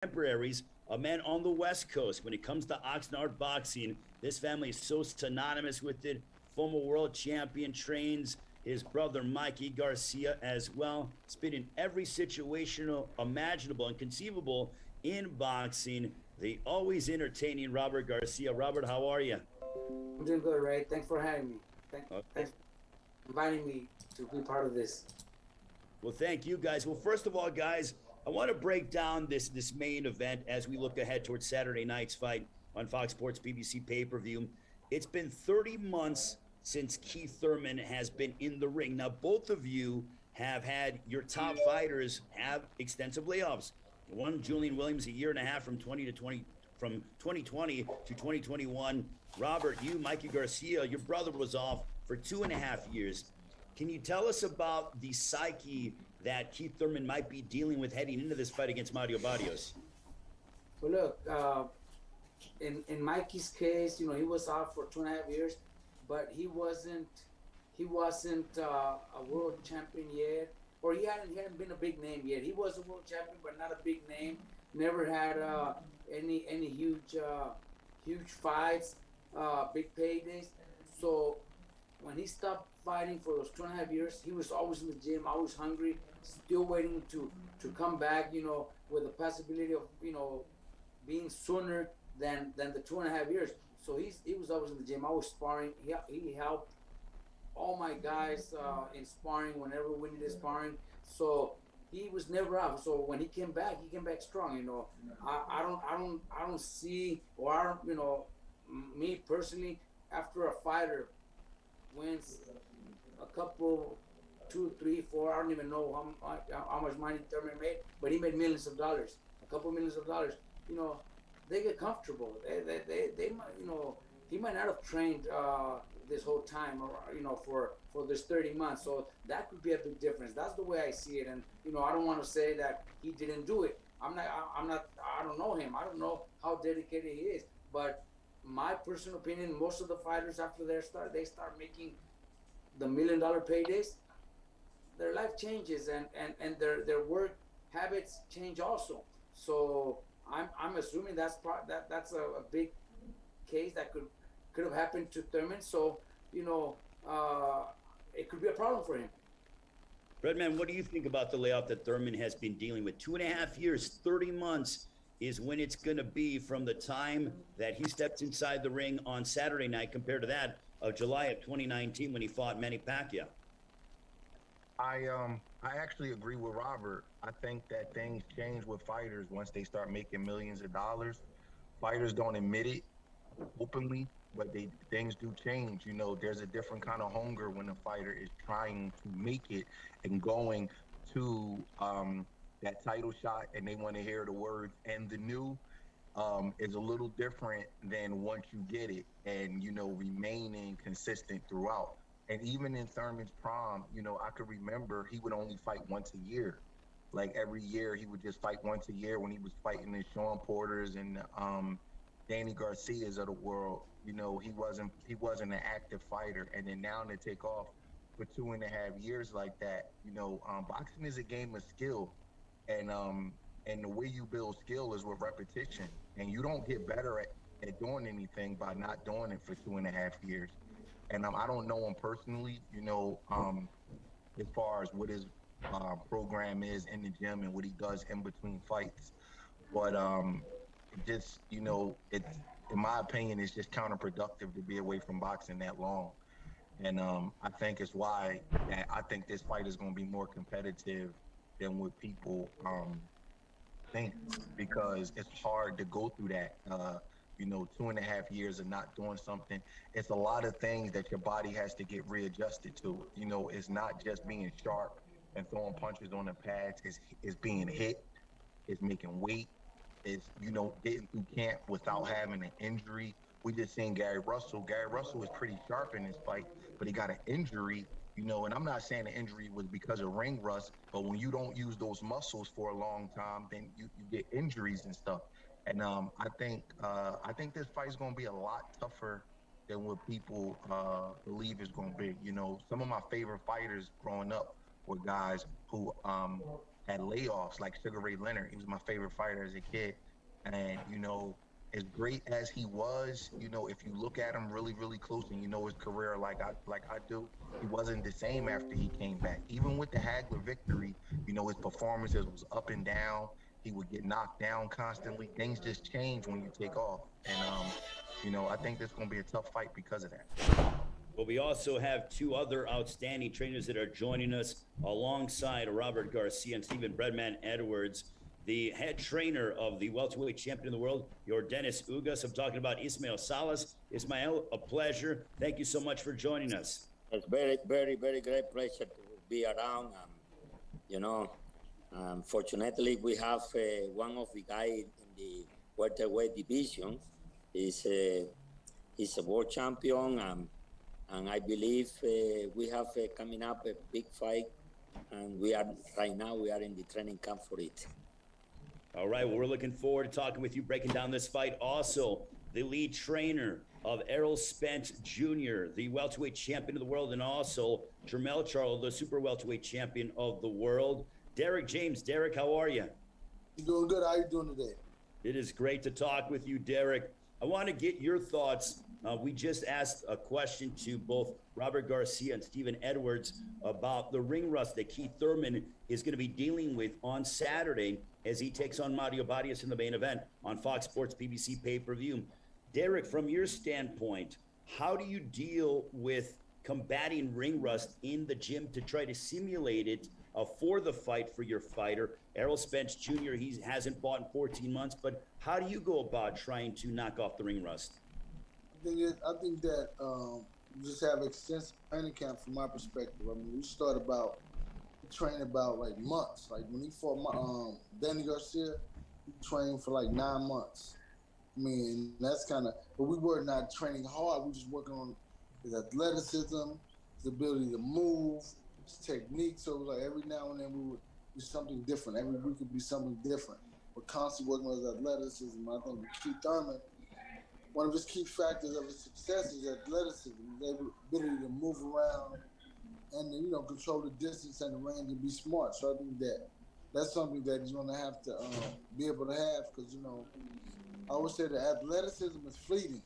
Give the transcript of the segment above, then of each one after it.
contemporaries of men on the West Coast. When it comes to Oxnard boxing, this family is so synonymous with it. Former world champion trains his brother Mikey Garcia as well. It's been in every situation imaginable and conceivable in boxing. The always entertaining Robert Garcia. Robert, how are you? I'm doing good, Ray. Thanks for having me. Okay. Thanks for inviting me to be part of this. Well, thank you, guys. Well, first of all, guys, I want to break down this main event as we look ahead towards Saturday night's fight on FOX Sports PBC Pay-Per-View. It's been 30 months since Keith Thurman has been in the ring. Now, both of you have had your top fighters have extensive layoffs. One, Julian Williams, a year and a half from 2020 to 2021. Robert, you, Mikey Garcia, your brother was off for 2.5 years. Can you tell us about the psyche that Keith Thurman might be dealing with heading into this fight against Mario Barrios? Well, look, in Mikey's case, he was out for 2.5 years, but he wasn't a world champion yet, or he hadn't been a big name yet. He was a world champion, but not a big name. Never had any huge fights, big paydays. So when he stopped fighting for those 2.5 years, he was always in the gym, always hungry, still waiting to come back, with the possibility of, being sooner than the 2.5 years. So he was always in the gym, always sparring. He helped all my guys in sparring whenever we needed sparring. So he was never out. So when he came back strong. I don't see, or me personally, after a fighter wins a couple, 2, 3, 4, I don't even know how much money Thurman made, but he made millions of dollars, a couple millions of dollars. They get comfortable. They might, he might not have trained this whole time, or for this 30 months. So that could be a big difference. That's the way I see it. And I don't want to say that he didn't do it. I don't know him. I don't know how dedicated he is. But my personal opinion, most of the fighters after they start making the $1 million paydays, their life changes and their work habits change also. So I'm assuming that's a big case that could have happened to Thurman. So it could be a problem for him. Breadman, what do you think about the layoff that Thurman has been dealing with? 2.5 years, 30 months is when it's going to be from the time that he stepped inside the ring on Saturday night compared to that of July of 2019 when he fought Manny Pacquiao. I actually agree with Robert. I think that things change with fighters once they start making millions of dollars. Fighters don't admit it openly, but things do change. There's a different kind of hunger when a fighter is trying to make it and going to that title shot, and they want to hear the words "and the new" is a little different than once you get it and remaining consistent throughout. And even in Thurman's prime, I could remember he would only fight once a year. Like every year, he would just fight once a year when he was fighting the Sean Porters and Danny Garcias of the world. He wasn't an active fighter. And then now to take off for 2.5 years like that, boxing is a game of skill. And the way you build skill is with repetition. And you don't get better at doing anything by not doing it for 2.5 years. And I don't know him personally, as far as what his program is in the gym and what he does in between fights. But it's, in my opinion, it's just counterproductive to be away from boxing that long. And I think it's why that I think this fight is going to be more competitive than what people think, because it's hard to go through that. 2.5 years of not doing something. It's a lot of things that your body has to get readjusted to. It's not just being sharp and throwing punches on the pads. It's being hit. It's making weight. It's, getting through camp without having an injury. We just seen Gary Russell. Gary Russell was pretty sharp in this fight, but he got an injury, and I'm not saying the injury was because of ring rust, but when you don't use those muscles for a long time, then you get injuries and stuff. And I think this fight is going to be a lot tougher than what people believe it's going to be. Some of my favorite fighters growing up were guys who had layoffs, like Sugar Ray Leonard. He was my favorite fighter as a kid. And, you know, as great as he was, you know, if you look at him really, really close and you know his career like I do, he wasn't the same after he came back. Even with the Hagler victory, you know, his performances was up and down. He would get knocked down constantly. Things just change when you take off. And, you know, I think this is going to be a tough fight because of that. Well, we also have two other outstanding trainers that are joining us alongside Robert Garcia and Stephen Breadman Edwards. The head trainer of the welterweight champion of the world, your Dennis Ugas. I'm talking about Ismael Salas. Ismael, a pleasure. Thank you so much for joining us. It's very, very, very great pleasure to be around. You know, fortunately, we have one of the guys in the welterweight division. He's a world champion, and I believe we have coming up a big fight, and we are in the training camp for it. All right, well, we're looking forward to talking with you, breaking down this fight. Also, the lead trainer of Errol Spence Jr., the welterweight champion of the world, and also Jermell Charlo, the super welterweight champion of the world. Derrick James. Derrick, how are you? You doing good? How you doing today? It is great to talk with you, Derrick. I want to get your thoughts. We just asked a question to both Robert Garcia and Stephen Edwards about the ring rust that Keith Thurman is going to be dealing with on Saturday as he takes on Mario Barrios in the main event on FOX Sports PBC Pay-Per-View. Derrick, from your standpoint, how do you deal with combating ring rust in the gym to try to simulate it for the fight for your fighter? Errol Spence Jr., he hasn't fought in 14 months, but how do you go about trying to knock off the ring rust? I think that we just have extensive training camp from my perspective. I mean, we start about training about like months. Like when he fought Danny Garcia, he trained for like 9 months. I mean, that's kind of, but we were not training hard. We just working on his athleticism, his ability to move, his technique. So it was like every now and then we would do something different. Every week would be something different. We're constantly working on his athleticism. I think with Keith Thurman, one of his key factors of his success is athleticism, his ability to move around and, you know, control the distance and the range and be smart. So I think that that's something that he's going to have to be able to have because, you know, I always say that athleticism is fleeting.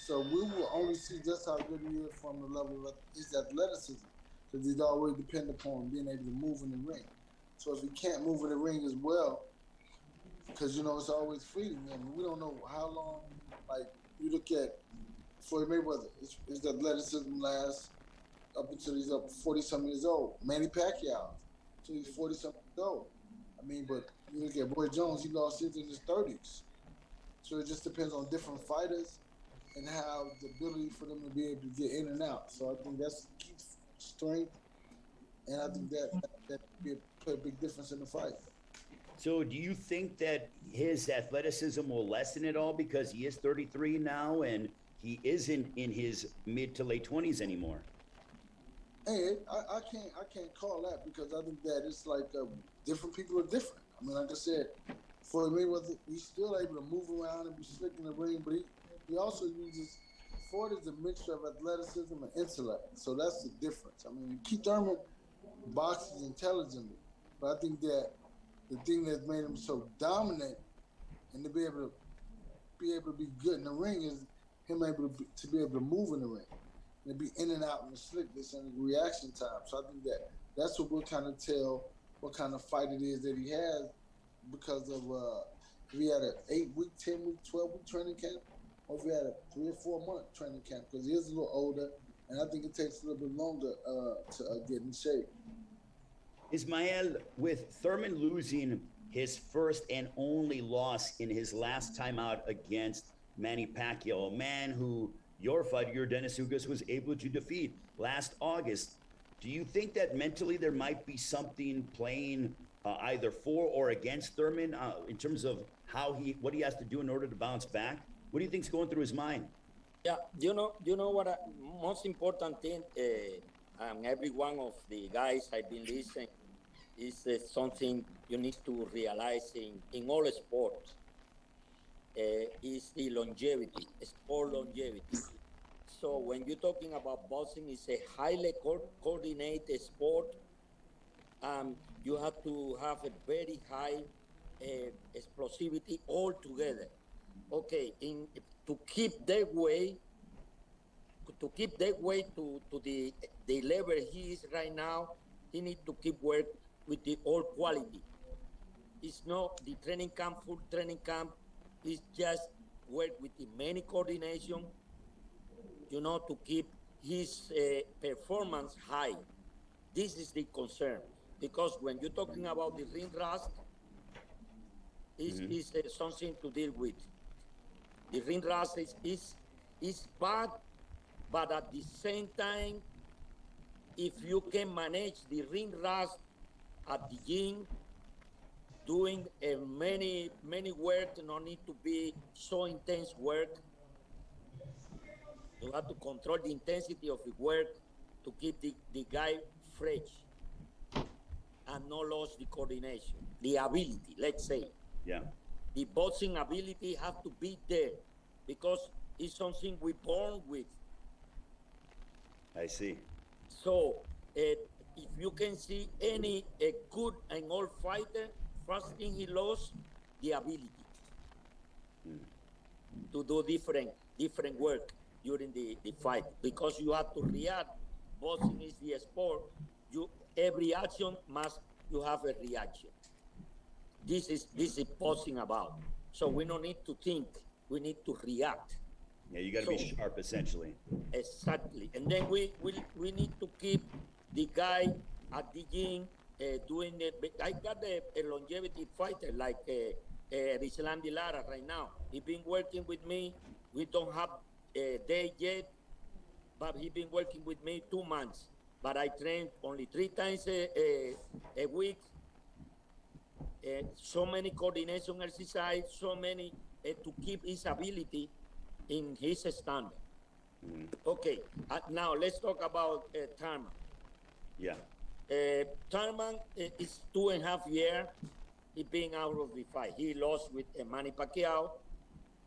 So we will only see just how good he is from the level of his athleticism because he's always dependent upon being able to move in the ring. So if he can't move in the ring as well, because, you know, it's always fleeting, and we don't know how long. Like, you look at Floyd Mayweather, his athleticism lasts up until he's up 40-something years old. Manny Pacquiao, until he's 40-something years old. I mean, but you look at Roy Jones, he lost his in his 30s. So it just depends on different fighters and how the ability for them to be able to get in and out. So I think that's key strength, and I think that play a big difference in the fight. So do you think that his athleticism will lessen at all because he is 33 now and he isn't in his mid to late 20s anymore? Hey, I can't call that because I think that it's like different people are different. I mean, like I said, Floyd Mayweather, he's still able to move around and be slick in the ring, but he also uses, Ford is a mixture of athleticism and intellect. So that's the difference. I mean, Keith Thurman boxes intelligently, but I think that the thing that's made him so dominant and to be able to be good in the ring is him able to be able to move in the ring and be in and out in the slickness and the reaction time. So I think that's what we'll kind of tell what kind of fight it is that he has because of if he had an 8-week, 10-week, 12-week training camp, or if he had a 3 or 4 month training camp because he is a little older, and I think it takes a little bit longer to get in shape. Ismael, with Thurman losing his first and only loss in his last time out against Manny Pacquiao, a man who your fighter, your Dennis Ugas, was able to defeat last August, do you think that mentally there might be something playing either for or against Thurman in terms of what he has to do in order to bounce back? What do you think's going through his mind? Yeah, you know what? Most important thing, and every one of the guys I've been listening is something you need to realize in all sports is the longevity, sport longevity. So when you're talking about boxing, it's a highly coordinated sport, You have to have a very high explosivity altogether. Okay, to keep that way, to the level he is right now, he needs to keep work with the all quality. It's not the training camp, full training camp. It's just work with the many coordination, to keep his performance high. This is the concern, because when you're talking about the ring rust, is something to deal with. The ring rust is bad, but at the same time, if you can manage the ring rust at the gym, doing many work, no need to be so intense work. You have to control the intensity of the work to keep the guy fresh and not lose the coordination, the ability, let's say. Yeah. The boxing ability have to be there because it's something we born with. I see. So if you can see any good and old fighter, first thing he lost the ability to do different work during the fight, because you have to react. Boxing is the sport. Every action you have a reaction. This is boxing about. So we don't need to think. We need to react. Yeah, you got to be sharp, essentially. Exactly. And then we need to keep the guy at the gym doing it. I got a longevity fighter like Islam Lara right now. He's been working with me. We don't have a day yet, but he's been working with me 2 months. But I train only 3 times a week. So many coordination exercise, so many to keep his ability in his standard. Okay, now let's talk about Thurman. Yeah. Thurman is 2.5 years. He been out of the fight. He lost with Manny Pacquiao,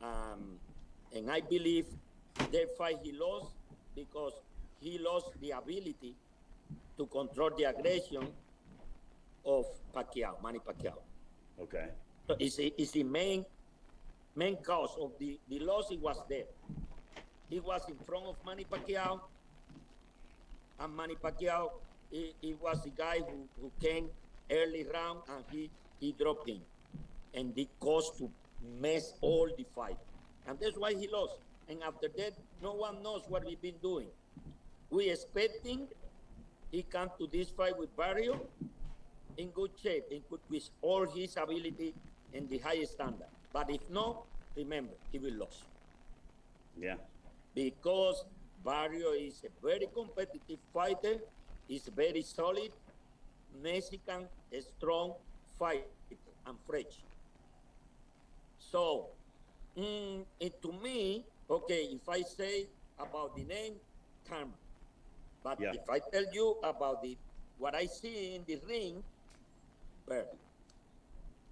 and I believe that fight he lost because he lost the ability to control the aggression of Pacquiao, Manny Pacquiao. Okay. So it's the main cause of the loss. He was there. He was in front of Manny Pacquiao, and Manny Pacquiao, he was the guy who came early round, and he dropped him, and the caused to mess all the fight, and that's why he lost. And after that, no one knows what we've been doing. We expecting he come to this fight with Barrios in good shape, with all his ability and the highest standard. But if not, remember, he will lose. Yeah. Because Barrios is a very competitive fighter. He's very solid, Mexican, strong fighter, and fresh. So, to me, okay, if I say about the name, Thurman. But if I tell you about what I see in the ring, Breadman.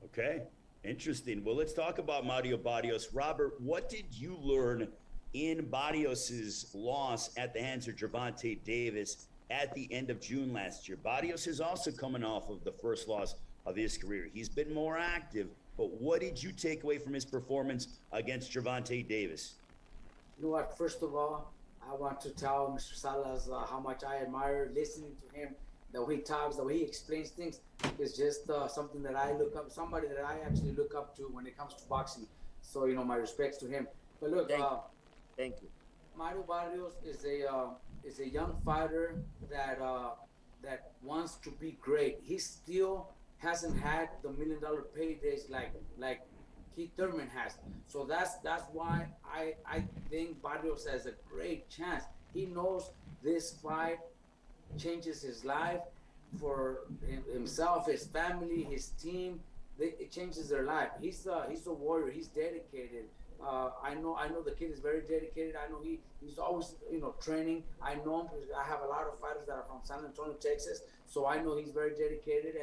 Okay, interesting. Well, let's talk about Mario Barrios. Robert, what did you learn in Barrios's loss at the hands of Gervonta Davis at the end of June last year? Barrios is also coming off of the first loss of his career. He's been more active, but what did you take away from his performance against Gervonta Davis? You know what? First of all, I want to tell Mr. Salas how much I admire listening to him. The way he talks, the way he explains things is just something that I look up, somebody that I actually look up to when it comes to boxing. So, my respects to him. But look, thank you. Mario Barrios is a young fighter that wants to be great. He still hasn't had the $1 million paydays like Keith Thurman has. So that's why I think Barrios has a great chance. He knows this fight changes his life for himself, his family, his team. It changes their life. He's a warrior. He's dedicated. I know the kid is very dedicated. I know he's always training. I know him because I have a lot of fighters that are from San Antonio, Texas. So I know he's very dedicated,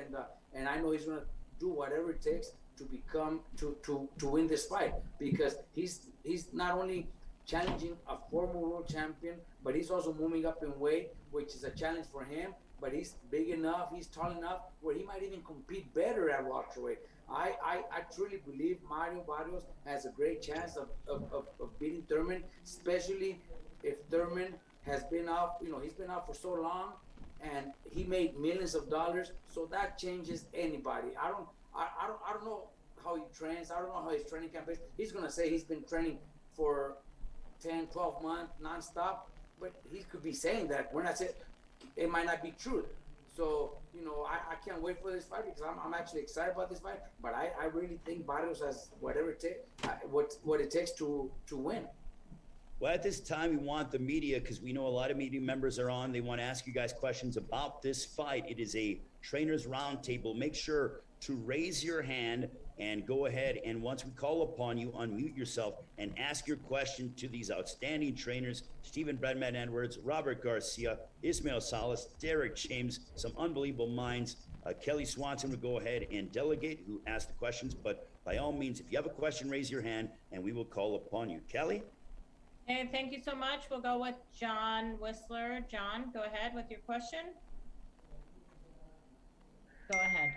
and I know he's gonna do whatever it takes to become to win this fight, because he's not only challenging a former world champion, but he's also moving up in weight, which is a challenge for him. but he's big enough, he's tall enough where he might even compete better at welterweight. I truly believe Mario Barrios has a great chance of beating Thurman, especially if Thurman has been out, he's been out for so long and he made millions of dollars. So that changes anybody. I don't know how he trains. I don't know how his training camp is. He's going to say he's been training for 10, 12 months nonstop, but he could be saying that. We're not saying it might not be true. So, I can't wait for this fight because I'm actually excited about this fight. But I really think Barrios has whatever it takes, what it takes to win. Well, at this time, we want the media, because we know a lot of media members are on. They want to ask you guys questions about this fight. It is a trainers roundtable. Make sure to raise your hand and go ahead, and once we call upon you, unmute yourself and ask your question to these outstanding trainers, Stephen Breadman Edwards, Robert Garcia, Ismael Salas, Derrick James, some unbelievable minds. Kelly Swanson would go ahead and delegate who asked the questions, but by all means, if you have a question, raise your hand and we will call upon you. Kelly? Hey, thank you so much. We'll go with John Whistler. John, go ahead with your question. Go ahead.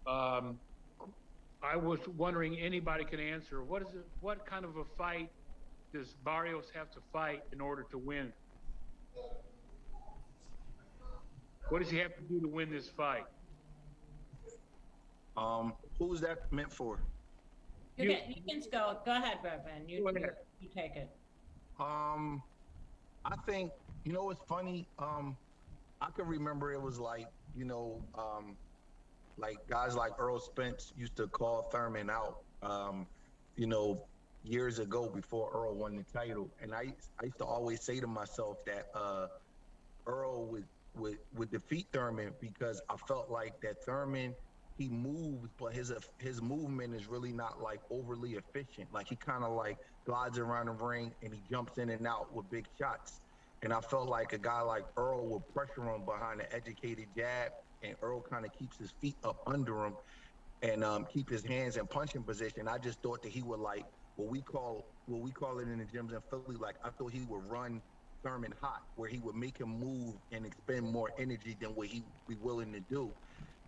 I was wondering, anybody can answer. What kind of a fight does Barrios have to fight in order to win? What does he have to do to win this fight? Who's that meant for? You can go. Go ahead, Breadman. You take it. I think, it's funny. I can remember it was like, like guys like Earl Spence used to call Thurman out, years ago before Earl won the title. And I used to always say to myself that Earl would defeat Thurman because I felt like that Thurman, he moves, but his movement is really not like overly efficient. Like he kind of like glides around the ring and he jumps in and out with big shots. And I felt like a guy like Earl would pressure him behind an educated jab, and Earl kind of keeps his feet up under him and keep his hands in punching position. I just thought that he would like what we call it in the gyms in Philly. Like I thought he would run Thurman hot, where he would make him move and expend more energy than what he be willing to do.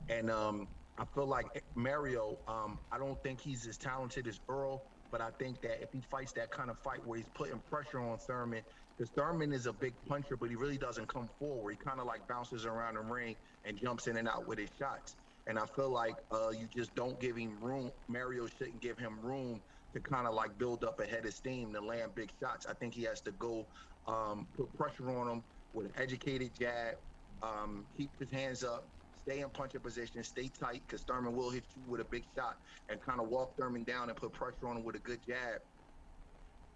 And I feel like Mario, I don't think he's as talented as Earl, but I think that if he fights that kind of fight where he's putting pressure on Thurman, because Thurman is a big puncher, but he really doesn't come forward. He kind of like bounces around the ring and jumps in and out with his shots. And I feel like you just don't give him room. Mario shouldn't give him room to kind of like build up a head of steam to land big shots. I think he has to go put pressure on him with an educated jab, keep his hands up, stay in punching position, stay tight, because Thurman will hit you with a big shot, and kind of walk Thurman down and put pressure on him with a good jab.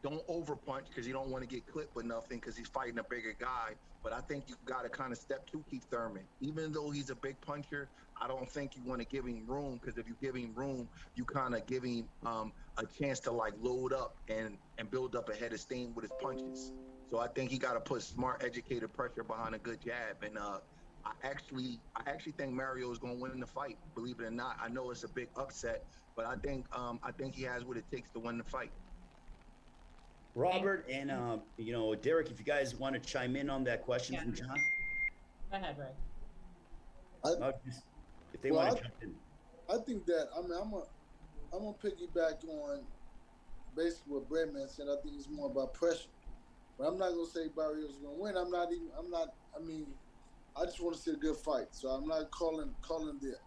Don't over punch because you don't want to get clipped with nothing because he's fighting a bigger guy. But I think you got to kind of step to keep Thurman. Even though he's a big puncher, I don't think you want to give him room, because if you give him room, you kind of give him a chance to like load up and build up a head of steam with his punches. So I think he got to put smart, educated pressure behind a good jab. And I actually think Mario is going to win the fight. Believe it or not, I know it's a big upset, but I think he has what it takes to win the fight. Robert and Derrick, if you guys want to chime in on that question from John. Go ahead, Ray. If they want to jump in. I think that I'm gonna piggyback on basically what Breadman said. I think it's more about pressure, but I'm not gonna say Barrios is gonna win. I just want to see a good fight, so I'm not calling the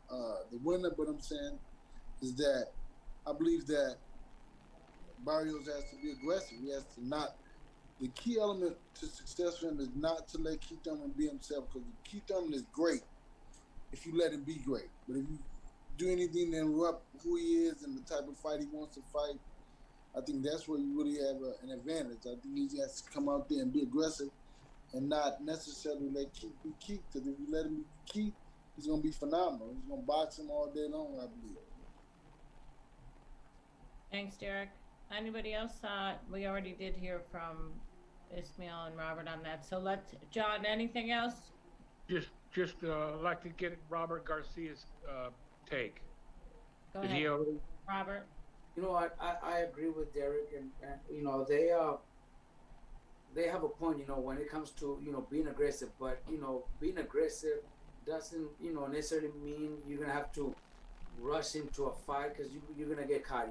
winner. But I'm saying is that I believe that Barrios has to be aggressive. He has to not. The key element to success for him is not to let Keith Thurman be himself, because Keith Thurman is great if you let him be great. But if you do anything to interrupt who he is and the type of fight he wants to fight, I think that's where you really have an advantage. I think he has to come out there and be aggressive and not necessarily let Keith be Keith, because if you let him be Keith, he's going to be phenomenal. He's going to box him all day long, I believe. Thanks, Derrick. Anybody else? We already did hear from Ismael and Robert on that. So John, anything else? Just like to get Robert Garcia's take. Go ahead, Robert. You know what? I agree with Derrick, and they they have a point, when it comes to, being aggressive. But, being aggressive doesn't, necessarily mean you're going to have to rush into a fight because you're going to get caught.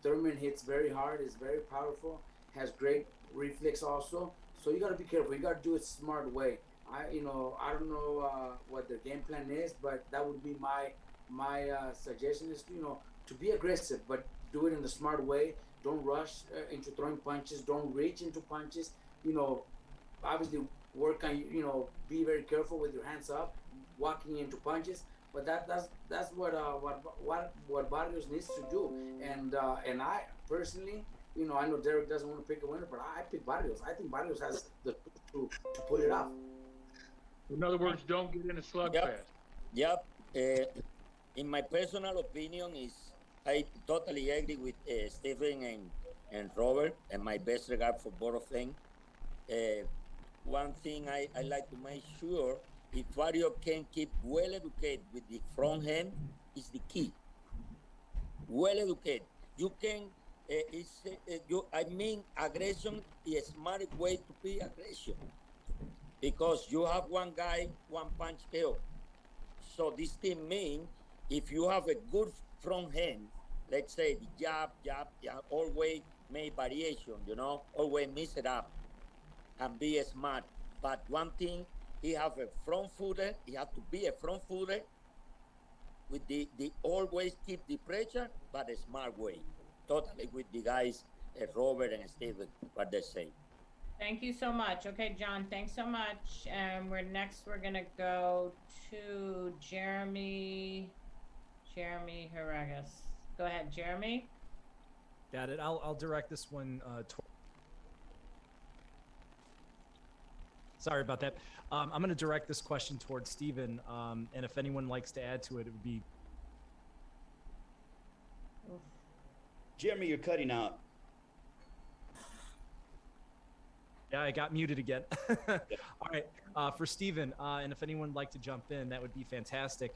Thurman hits very hard, is very powerful, has great reflex also. So you got to be careful. You got to do it smart way. I don't know what their game plan is, but that would be my suggestion is, to be aggressive, but do it in the smart way. Don't rush into throwing punches. Don't reach into punches. Obviously work on, be very careful with your hands up, walking into punches. But that's what Barrios needs to do. And I personally, I know Derrick doesn't want to pick a winner, but I pick Barrios. I think Barrios has the to pull it off. In other words, don't get in a slugfest. Yep. In my personal opinion, I totally agree with Stephen and Robert, and my best regard for both of them. One thing I like to make sure, if Barrios can keep well educated with the front hand, is the key. Well educated. You can, aggression is a smart way to be aggression. Because you have one guy, one punch KO. So this thing means if you have a good front hand, let's say the jab, always make variation, always mix it up and be smart. But one thing, he have a front footer, he have to be a front footer with the always keep the pressure, but a smart way. Totally with the guys, Robert and Steven, what they say. Thank you so much. Okay, John, thanks so much. And we're gonna go to Jeremy Haragas. Go ahead, Jeremy. Got it. I'll direct this one. Sorry about that. I'm going to direct this question towards Steven. And if anyone likes to add to it, it would be. Jeremy, you're cutting out. Yeah, I got muted again. All right. For Steven, and if anyone would like to jump in, that would be fantastic.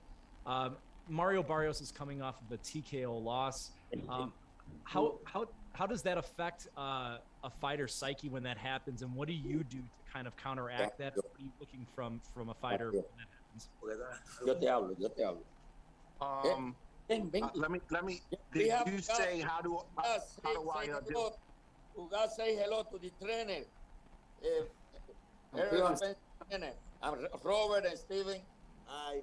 Mario Barrios is coming off of a TKO loss. How does that affect a fighter's psyche when that happens, and what do you do to kind of counteract that? What are you looking from a fighter when that happens? Yo te hablo. Let me. Did you say how do I do? You guys say hello to the trainer. Robert and Steven. How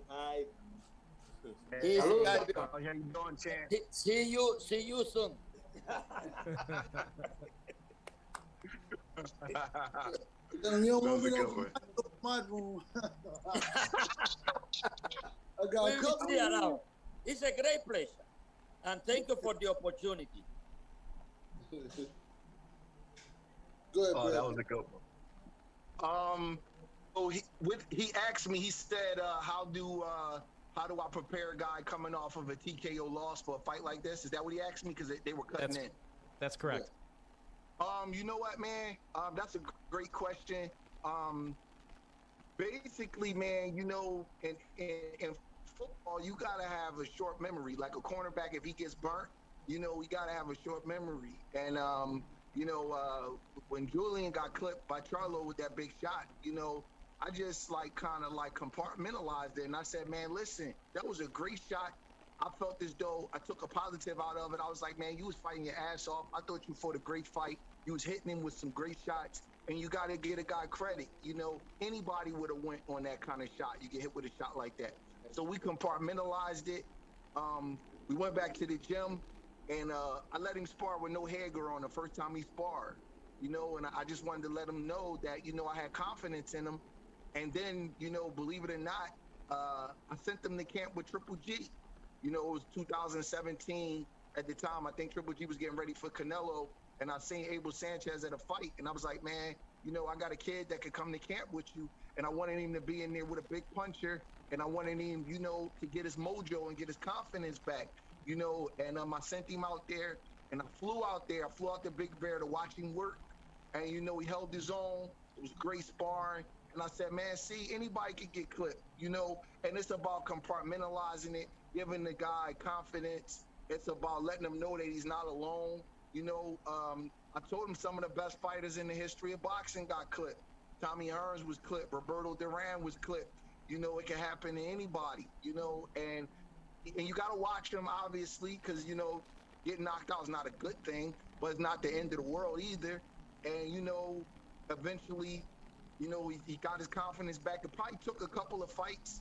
you doing, Chan? See you soon. You don't want me to my room. I got a couple. It's a great pleasure, and thank you for the opportunity. Go ahead, that was a good one. So he asked me. He said, "How do I prepare a guy coming off of a TKO loss for a fight like this?" Is that what he asked me? Because they were cutting in. That's correct. You know what, man? That's a great question. Basically, man, in football, you gotta have a short memory. Like a cornerback, if he gets burnt, we gotta have a short memory. And when Julian got clipped by Charlo with that big shot, I just kind of compartmentalized it, and I said, man, listen, that was a great shot. I felt as though I took a positive out of it. I was like, man, you was fighting your ass off. I thought you fought a great fight. You was hitting him with some great shots, and you got to give a guy credit. Anybody would have went on that kind of shot. You get hit with a shot like that. So we compartmentalized it. We went back to the gym, and I let him spar with no headgear on the first time he sparred. And I just wanted to let him know that, I had confidence in him. And then, believe it or not, I sent them to camp with Triple G. It was 2017 at the time. I think Triple G was getting ready for Canelo, and I seen Abel Sanchez at a fight, and I was like, man, I got a kid that could come to camp with you, and I wanted him to be in there with a big puncher, and I wanted him, to get his mojo and get his confidence back, and I sent him out there, and I flew out there. I flew out to Big Bear to watch him work, and, he held his own. It was great sparring. And I said, man, see, anybody could get clipped, and it's about compartmentalizing it, giving the guy confidence. It's about letting him know that he's not alone. You know, I told him some of the best fighters in the history of boxing got clipped. Tommy Hearns was clipped. Roberto Duran was clipped. You know, it can happen to anybody, you know, and you got to watch him, obviously, because, you know, getting knocked out is not a good thing, but it's not the end of the world either. And, you know, eventually, you know, he got his confidence back. It probably took a couple of fights,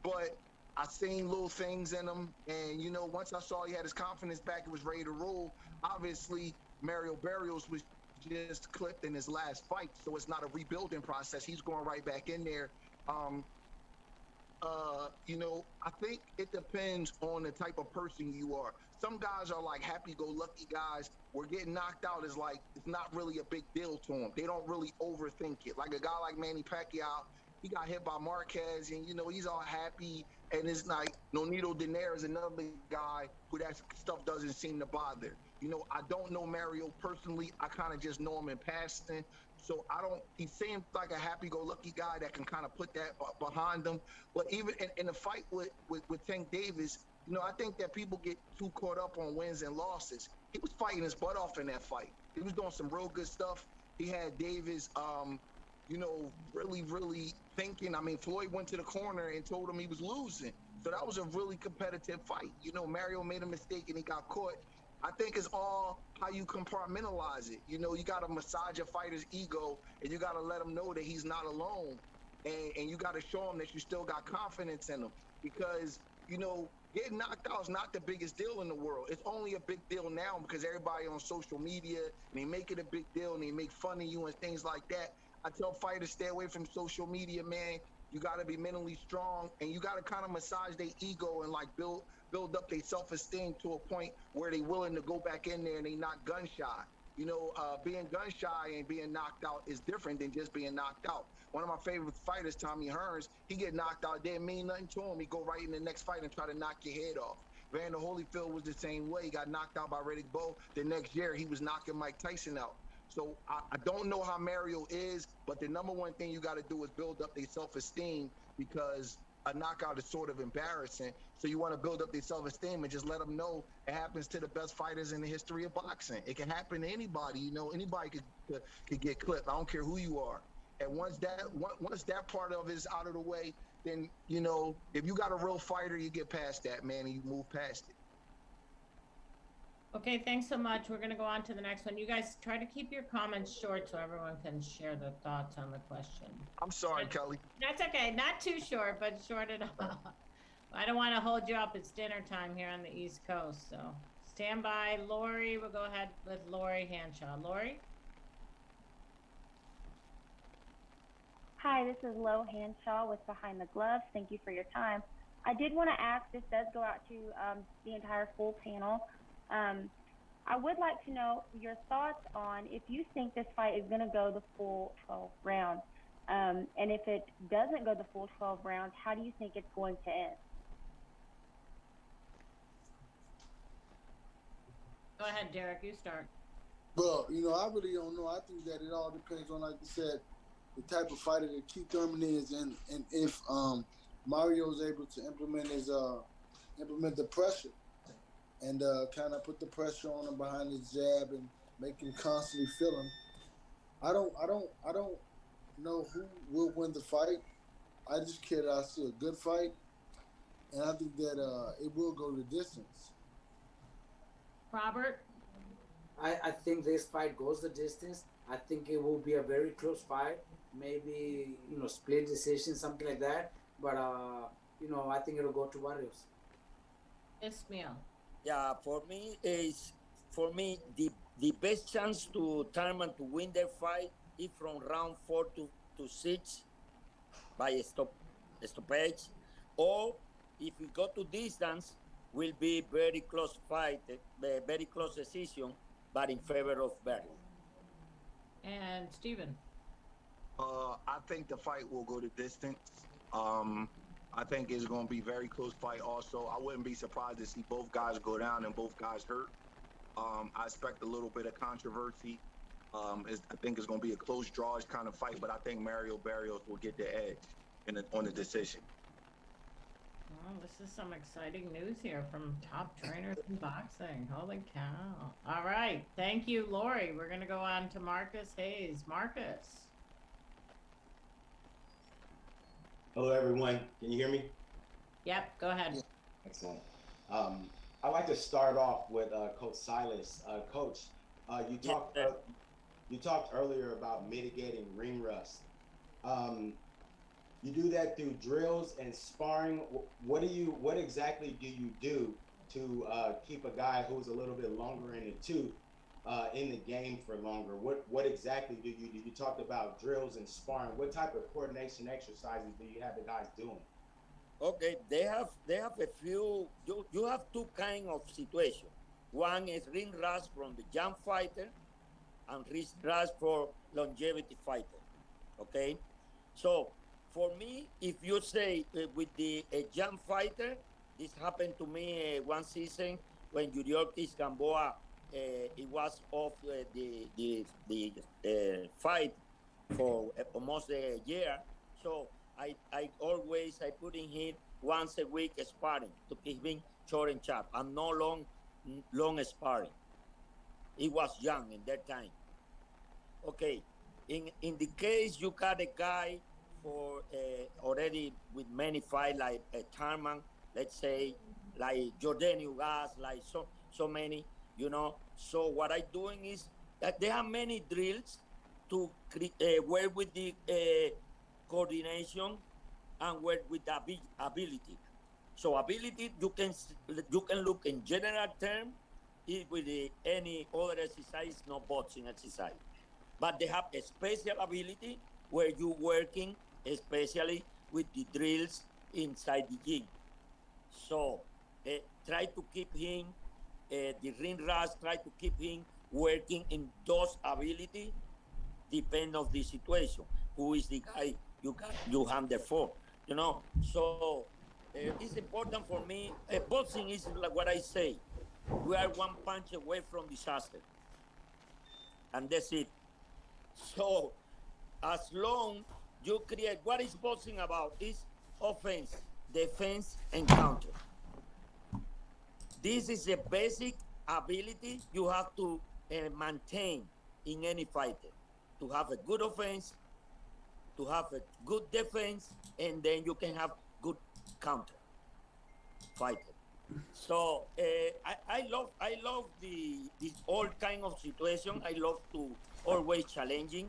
but I seen little things in him. And, you know, once I saw he had his confidence back, it was ready to roll. Obviously, Mario Barrios was just clipped in his last fight, so it's not a rebuilding process. He's going right back in there. You know, I think it depends on the type of person you are. Some guys are like happy-go-lucky guys where getting knocked out is like, it's not really a big deal to them. They don't really overthink it. Like a guy like Manny Pacquiao, he got hit by Marquez, and, you know, he's all happy. And it's like Nonito Donaire is another guy who that stuff doesn't seem to bother. You know, I don't know Mario personally. I kind of just know him in passing. So he seems like a happy-go-lucky guy that can kind of put that behind him. But even in the fight with Tank Davis, you know, I think that people get too caught up on wins and losses. He was fighting his butt off in that fight. He was doing some real good stuff. He had Davis, you know, really, really thinking. I mean, Floyd went to the corner and told him he was losing. So that was a really competitive fight. You know, Mario made a mistake and he got caught. I think it's all how you compartmentalize it. You know, you got to massage a fighter's ego, and you got to let him know that he's not alone. And you got to show him that you still got confidence in him. Because, you know, getting knocked out is not the biggest deal in the world. It's only a big deal now because everybody on social media, and they make it a big deal, and they make fun of you and things like that. I tell fighters, stay away from social media, man. You got to be mentally strong, and you got to kind of massage their ego and, like, build up their self-esteem to a point where they willing to go back in there and they not gun shy. You know, being gun shy and being knocked out is different than just being knocked out. One of my favorite fighters, Tommy Hearns, he get knocked out, didn't mean nothing to him. He go right in the next fight and try to knock your head off. Vander Holyfield was the same way. He got knocked out by Riddick Bowe. The next year, he was knocking Mike Tyson out. So I don't know how Mario is, but the number one thing you got to do is build up their self-esteem, because a knockout is sort of embarrassing. So you want to build up their self-esteem and just let them know it happens to the best fighters in the history of boxing. It can happen to anybody. You know, anybody could get clipped. I don't care who you are. And once that part of it is out of the way, then, you know, if you got a real fighter, you get past that, man, and you move past it. Okay, thanks so much. We're going to go on to the next one. You guys try to keep your comments short so everyone can share their thoughts on the question. I'm sorry, Kelly. That's okay. Not too short, but short enough. I don't want to hold you up. It's dinner time here on the East Coast, so stand by. Lori, we'll go ahead with Lori Hanshaw. Lori? Hi, this is Lo Hanshaw with Behind the Gloves. Thank you for your time. I did want to ask, this does go out to the entire full panel. I would like to know your thoughts on if you think this fight is going to go the full 12 rounds. And if it doesn't go the full 12 rounds, how do you think it's going to end? Go ahead, Derrick. You start. Well, you know, I really don't know. I think that it all depends on, like you said, the type of fighter that Keith Thurman is, and if Mario is able to implement the pressure and kind of put the pressure on him behind his jab and make him constantly feel him. I don't know who will win the fight. I just care that I see a good fight, and I think that it will go the distance. Robert? I think this fight goes the distance. I think it will be a very close fight. Maybe, you know, split decision, something like that. But, you know, I think it'll go to Barrios. Ismael? Yeah, for me, the best chance to Thurman to win their fight is from round 4 to 6 by stoppage. Or if we go to distance, will be very close fight, very close decision, but in favor of Barrios. And Steven? I think the fight will go the distance. I think it's going to be a very close fight also. I wouldn't be surprised to see both guys go down and both guys hurt. I expect a little bit of controversy. I think it's going to be a close drawish kind of fight, but I think Mario Barrios will get the edge on the decision. All Oh, this is some exciting news here from top trainers in boxing. Holy cow. All right. Thank you, Lori. We're going to go on to Marcus Hayes. Marcus. Hello, everyone. Can you hear me? Yep, go ahead. Excellent. I'd like to start off with Coach Salas. Coach, you talked earlier about mitigating ring rust. You do that through drills and sparring. What exactly do you do to keep a guy who's a little bit longer in the tooth in the game for longer? What exactly do you do? You talked about drills and sparring. What type of coordination exercises do you have the guys doing? Okay, they have a few. You have two kind of situation. One is ring rust from the young fighter, and ring rust for longevity fighter. Okay, so for me, if you say with the young fighter, this happened to me one season when Yuriorkis Gamboa it was off the fight for almost a year. So I put in him once a week sparring to keep him short and sharp and no long sparring. He was young in that time. Okay, in the case you got a guy for already with many fights like Thurman, let's say, like Jordan Ugas, like so many, So what I'm doing is that there are many drills to work with the coordination and work with the ability. So ability, you can look in general term with any other exercise, not boxing exercise. But they have a special ability where you're working especially with the drills inside the gym. So try to keep him, the ring rust, try to keep him working in those ability, depend of the situation. Who is the guy you hand for, So it's important for me. Boxing is like what I say. We are one punch away from disaster. And that's it. So as long you create, what is boxing about is offense, defense, and counter. This is a basic ability you have to maintain in any fighter, to have a good offense, to have a good defense, and then you can have good counter fighter. So I love this all kind of situation. I love to always challenging,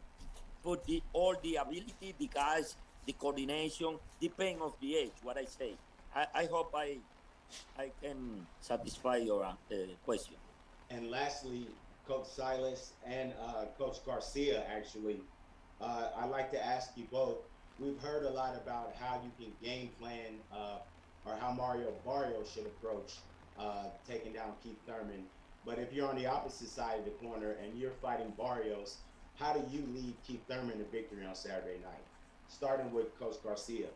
put all the ability, the guys, the coordination, depend of the age. What I say. I hope I can satisfy your question. And lastly, Coach Salas and Coach Garcia, actually, I'd like to ask you both. We've heard a lot about how you can game plan or how Mario Barrios should approach taking down Keith Thurman. But if you're on the opposite side of the corner and you're fighting Barrios, how do you lead Keith Thurman to victory on Saturday night? Starting with Coach Garcia.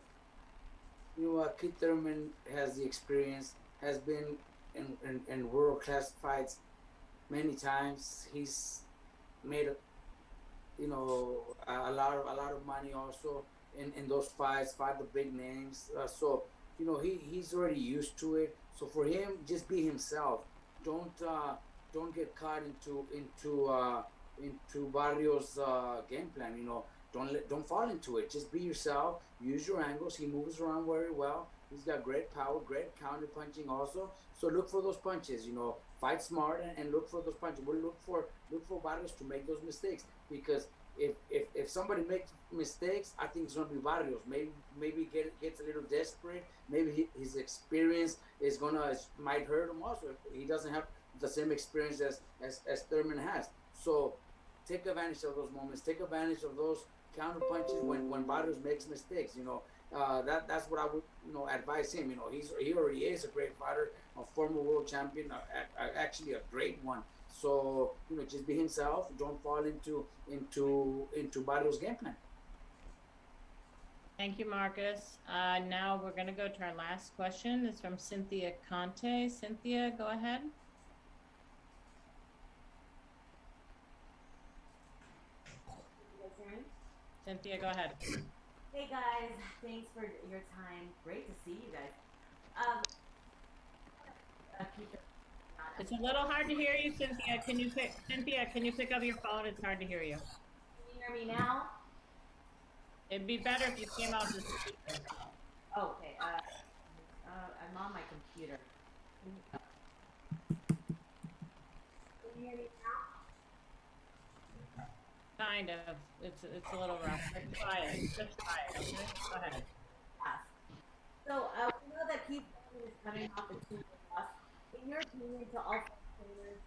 Keith Thurman has the experience, has been in world-class fights many times. He's made a lot of money also in those fights, fight the big names. So he's already used to it. So for him, just be himself. Don't get caught into Barrios' game plan. Don't fall into it. Just be yourself. Use your angles. He moves around very well. He's got great power, great counter punching also. So look for those punches. Fight smart and look for those punches. We'll look for Barrios to make those mistakes, because if somebody makes mistakes, I think it's gonna be Barrios. Maybe gets a little desperate. Maybe his experience might hurt him also. He doesn't have the same experience as Thurman has. So take advantage of those moments. Take advantage of those counter punches when Barrios makes mistakes. That's what I would advise him. He already is a great fighter, a former world champion, actually a great one. So just be himself. Don't fall into Barrios' game plan. Thank you, Marcus. Now we're going to go to our last question. It's from Cynthia Conte. Cynthia, go ahead. Cynthia, go ahead. Hey guys, thanks for your time. Great to see you guys. It's a little hard to hear you, Cynthia. Can you pick up your phone? It's hard to hear you. Can you hear me now? It'd be better if you came off the speaker. Oh, okay. I'm on my computer. Can you hear me now? Kind of. It's a little rough. Let's try it. Just try it. Okay? Go ahead. So we know that Keith Thurman is coming off a 2-year loss. In your opinion, to all trainers,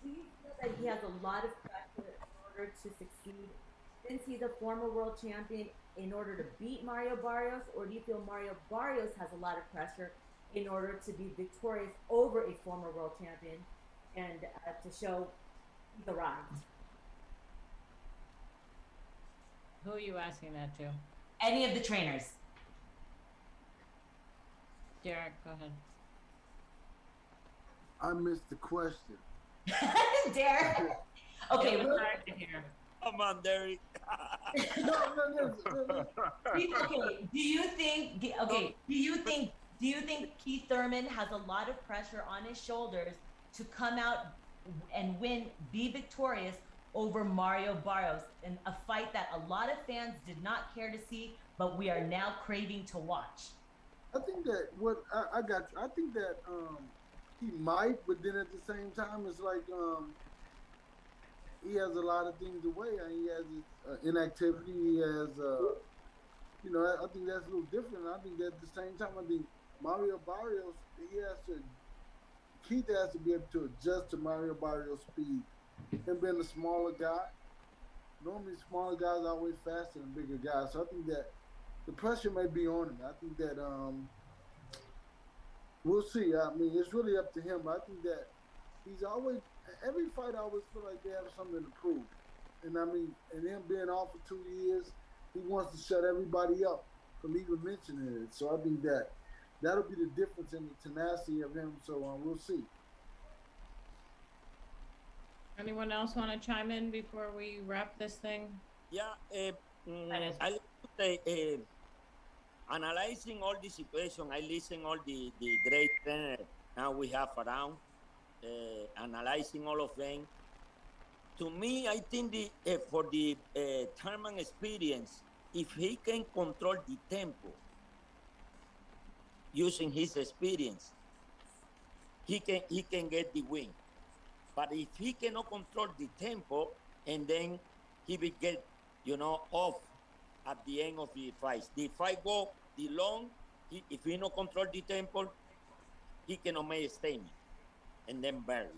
do you feel that he has a lot of pressure in order to succeed, since he's a former world champion, in order to beat Mario Barrios, or do you feel Mario Barrios has a lot of pressure in order to be victorious over a former world champion and to show he's arrived? Who are you asking that to? Any of the trainers. Derrick, go ahead. I missed the question. Derrick. Okay. It was hard to hear. Come on, Derrick. No. Okay. Do you think Keith Thurman has a lot of pressure on his shoulders to come out and win, be victorious over Mario Barrios in a fight that a lot of fans did not care to see, but we are now craving to watch? I think that I got you. I think that he might, but then at the same time, it's like he has a lot of things to weigh. He has inactivity. He has, I think that's a little different. I think that at the same time, I think Mario Barrios, Keith has to be able to adjust to Mario Barrios' speed. Him being a smaller guy, normally smaller guys are always faster than bigger guys. So I think that the pressure may be on him. I think that we'll see. I mean, it's really up to him. I think that every fight I always feel like they have something to prove. And I mean, and him being off for 2 years, he wants to shut everybody up from even mentioning it. So I think that that'll be the difference in the tenacity of him. So we'll see. Anyone else want to chime in before we wrap this thing? Yeah, I like to say, analyzing all the situation, I listen all the great trainers now we have around, analyzing all of them. To me, I think for the Thurman experience, if he can control the tempo using his experience, he can get the win. But if he cannot control the tempo, and then he will get, off at the end of the fight. The fight go the long, if he not control the tempo, he cannot make a statement, and then bury.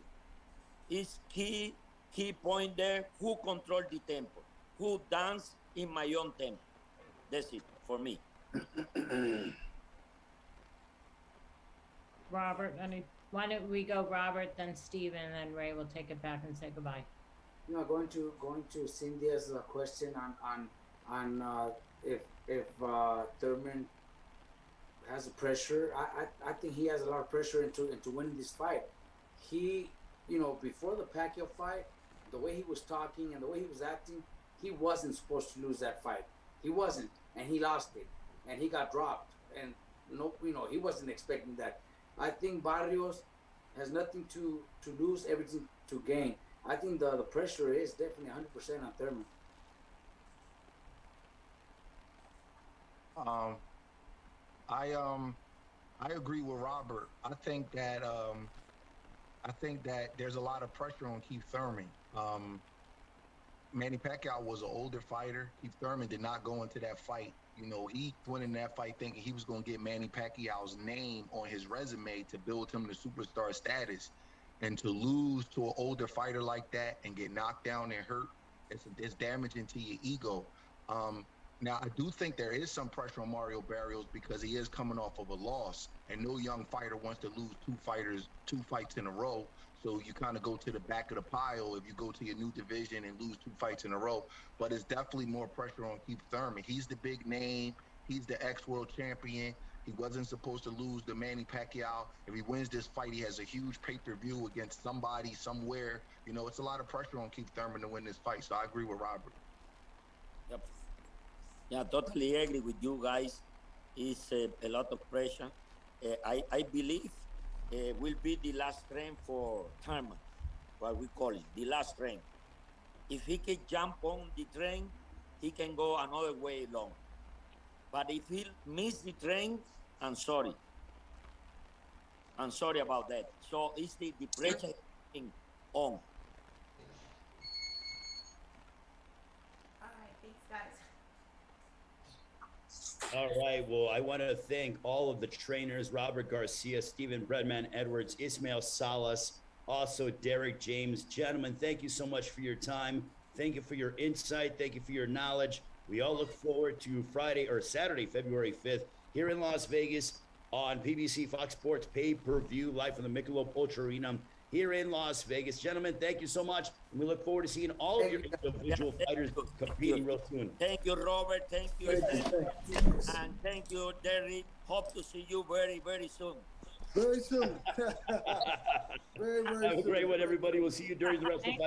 It's key point there, who control the tempo, who dance in my own tempo. That's it for me. Robert, why don't we go Robert, then Steven, and then Ray will take it back and say goodbye. Going to Cynthia's question on if Thurman has a pressure. I think he has a lot of pressure into winning this fight. He, before the Pacquiao fight, the way he was talking and the way he was acting, he wasn't supposed to lose that fight. He wasn't, and he lost it, and he got dropped, and he wasn't expecting that. I think Barrios has nothing to lose, everything to gain. I think the pressure is definitely 100% on Thurman. I agree with Robert. I think that there's a lot of pressure on Keith Thurman. Manny Pacquiao was an older fighter. Keith Thurman did not go into that fight. He went in that fight thinking he was going to get Manny Pacquiao's name on his resume to build him to superstar status. And to lose to an older fighter like that and get knocked down and hurt, it's damaging to your ego. Now, I do think there is some pressure on Mario Barrios because he is coming off of a loss, and no young fighter wants to lose two fights in a row. So you kind of go to the back of the pile if you go to your new division and lose 2 fights in a row. But it's definitely more pressure on Keith Thurman. He's the big name. He's the ex-world champion. He wasn't supposed to lose to Manny Pacquiao. If he wins this fight, he has a huge pay-per-view against somebody, somewhere. It's a lot of pressure on Keith Thurman to win this fight. So I agree with Robert. Yep. Yeah, totally agree with you guys. It's a lot of pressure. I believe will be the last train for Thurman, what we call it, the last train. If he can jump on the train, he can go another way long. But if he miss the train, I'm sorry. I'm sorry about that. So it's the pressure thing on. All right, thanks, guys. All right. Well, I want to thank all of the trainers, Robert Garcia, Stephen Breadman Edwards, Ismael Salas, also Derrick James. Gentlemen, thank you so much for your time. Thank you for your insight. Thank you for your knowledge. We all look forward to Saturday, February 5th, here in Las Vegas on PBC FOX Sports Pay-Per-View, live from the Michelob ULTRA Arena here in Las Vegas. Gentlemen, thank you so much. And we look forward to seeing all of your individual fighters competing real soon. Thank you, Robert. Thank you. And thank you, Derrick. Hope to see you very, very soon. Very soon. Very, very soon. Have a great one, everybody. We'll see you during the rest of the fight.